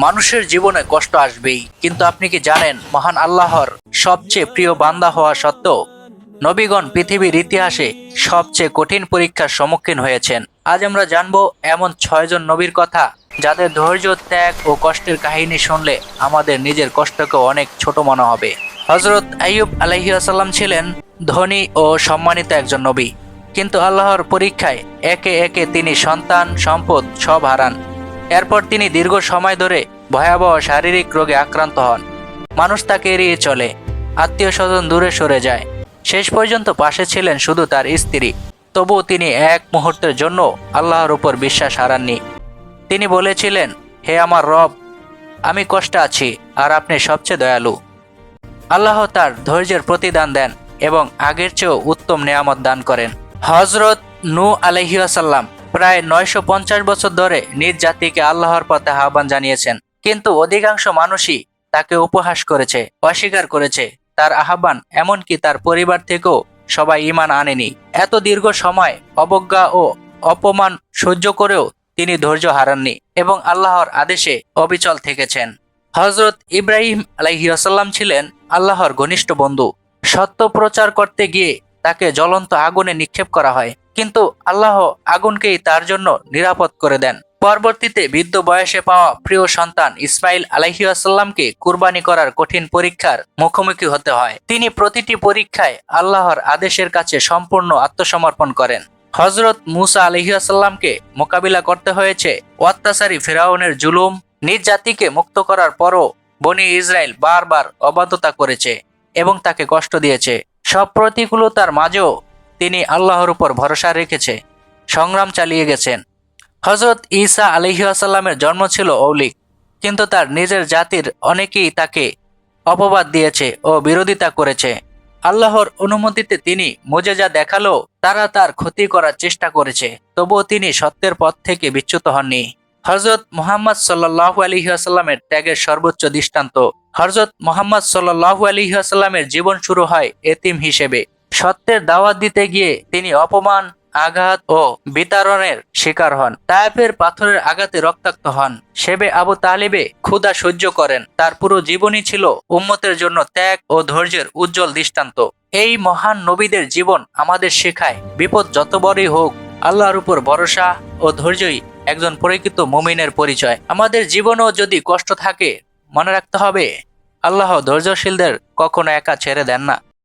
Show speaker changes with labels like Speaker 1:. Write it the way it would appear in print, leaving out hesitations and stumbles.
Speaker 1: মানুষের জীবনে কষ্ট আসবেই, কিন্তু আপনি কি জানেন মহান আল্লাহর সবচেয়ে প্রিয় বান্দা হওয়া সত্ত্বেও নবীগণ পৃথিবীর ইতিহাসে সবচেয়ে কঠিন পরীক্ষার সম্মুখীন হয়েছেন। আজ আমরা জানবো এমন 6 জন নবীর কথা যাদের ধৈর্য, ত্যাগ ও কষ্টের কাহিনী শুনলে আমাদের নিজের কষ্টকে অনেক ছোট মনে হবে। হযরত আইয়ুব আলাইহিসসালাম ছিলেন ধনী ও সম্মানিত একজন নবী, কিন্তু আল্লাহর পরীক্ষায় একে একে তিনি সন্তান, সম্পদ সব হারান। এরপর তিনি দীর্ঘ সময় ধরে ভয়াবহ শারীরিক রোগে আক্রান্ত হন। মানুষ তাকে এড়িয়ে চলে, আত্মীয় স্বজন দূরে সরে যায়। শেষ পর্যন্ত পাশে ছিলেন শুধু তার স্ত্রী। তবুও তিনি এক মুহূর্তের জন্য আল্লাহর উপর বিশ্বাস হারাননি। তিনি বলেছিলেন, হে আমার রব, আমি কষ্টে আছি আর আপনি সবচেয়ে দয়ালু। আল্লাহ তার ধৈর্যের প্রতিদান দেন এবং আগের চেয়েও উত্তম নেয়ামত দান করেন। হযরত নূহ আলাইহিসসালাম প্রায় 950 বছর ধরে নিজ জাতিকে আল্লাহর পথে আহ্বান জানিয়েছেন, কিন্তু অধিকাংশ মানুষই তাকে উপহাস করেছে, অস্বীকার করেছে তার আহ্বান। এমনকি তার পরিবার থেকেও সবাই ঈমান আনেনি। এত দীর্ঘ সময় অবজ্ঞা ও অপমান সহ্য করেও তিনি ধৈর্য হারাননি এবং আল্লাহর আদেশে অবিচল থেকেছেন। হযরত ইব্রাহিম আলাইহিসসালাম ছিলেন আল্লাহর ঘনিষ্ঠ বন্ধু। সত্য প্রচার করতে গিয়ে তাকে জ্বলন্ত আগুনে নিক্ষেপ করা হয়, কিন্তু আল্লাহ আগুনকেই তার জন্য নিরাপদ করে দেন। পরবর্তীতে বৃদ্ধ বয়সে পাওয়া প্রিয় সন্তান ইসমাইল আলাইহিসসালামকে কুরবানি করার কঠিন পরীক্ষার মুখোমুখি হতে হয়। তিনি প্রতিটি পরীক্ষায় আল্লাহর আদেশের কাছে সম্পূর্ণ আত্মসমর্পণ করেন। হযরত মূসা আলাইহিসসালামকে মোকাবিলা করতে হয়েছে অত্যাচারী ফিরআউনের জুলুম। নিজ জাতিকে মুক্ত করার পরও বনী ইসরায়েল বারবার অবাধ্যতা করেছে এবং তাকে কষ্ট দিয়েছে। সব প্রতিকূলতার মাঝেও তিনি আল্লাহর উপর ভরসা রেখেছে, সংগ্রাম চালিয়ে গেছেন। হযরত ঈসা আলাইহিসসালামের জন্ম ছিল অলৌকিক, কিন্তু তার নিজের জাতির অনেকেই তাকে অপবাদ দিয়েছে ও বিরোধিতা করেছে। আল্লাহর অনুমতিতে তিনি মুজেজা দেখালেও তারা তার ক্ষতি করার চেষ্টা করেছে, তবুও তিনি সত্যের পথ থেকে বিচ্যুত হননি। হযরত মুহাম্মদ সাল্লাল্লাহু আলাইহি ওয়াসাল্লামের ত্যাগের সর্বোচ্চ দৃষ্টান্ত। হযরত মুহাম্মদ সাল্লাল্লাহু আলাইহি ওয়াসাল্লামের জীবন শুরু হয় এতিম হিসেবে। সত্যের দাওয়াত দিতে গিয়ে তিনি অপমান, আঘাত ও বিতাড়নের শিকার হন। তায়েফের পাথরের আঘাতে রক্তাক্ত হন। শেবে আবু তালিবে ক্ষুধা সহ্য করেন। তার পুরো জীবনই ছিল উম্মতের জন্য ত্যাগ ও ধৈর্যের উজ্জ্বল দৃষ্টান্ত। এই মহান নবীদের জীবন আমাদের শেখায়, বিপদ যত বড়ই হোক, আল্লাহর উপর ভরসা ও ধৈর্যই একজন প্রকৃত মুমিনের পরিচয়। আমাদের জীবনেও যদি কষ্ট থাকে, মনে রাখতে হবে আল্লাহ ধৈর্যশীলদের কখনো একা ছেড়ে দেন না।